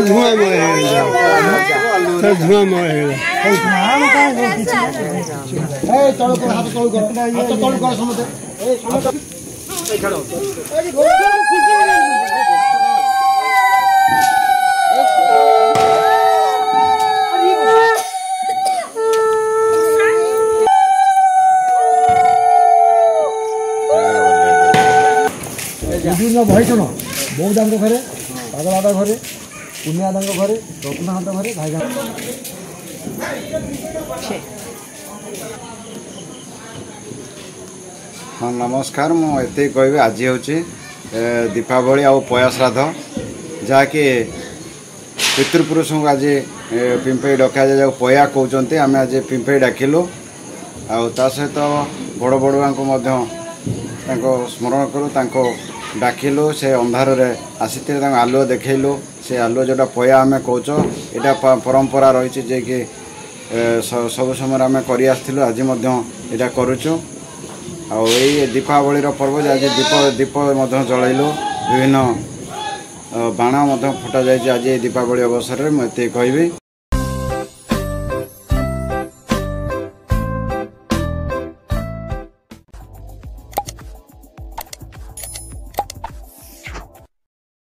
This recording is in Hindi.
धुआं বিভিন্ন ভয়সন বৌদাঙ্গ ঘরে পাগলাদা ঘরে পুনিয়াদাঙ্গ ঘরে রত্নাহাত ঘরে ভাইগা हाँ नमस्कार मुझे कह आज हूँ दीपावली आ पया श्राद्ध जहाँकि पितृपुरुष को आज पिंपई डका जाए पया कहते आम आज पिंपई डाकिलु आ सहित बड़ बड़ुआ को स्मरण करूँ डाकिलु से अंधार आसी आलुओ देखलु से आलुओ जोटा पया आम कौच यहाँ परंपरा रही जे कि सब समय आम कर आज यहाँ करुचु आई दीपावली पर्व आज दीप जलैलु विभिन्न बाण फटा जाए आज दीपावली अवसर में मुझे कहबी।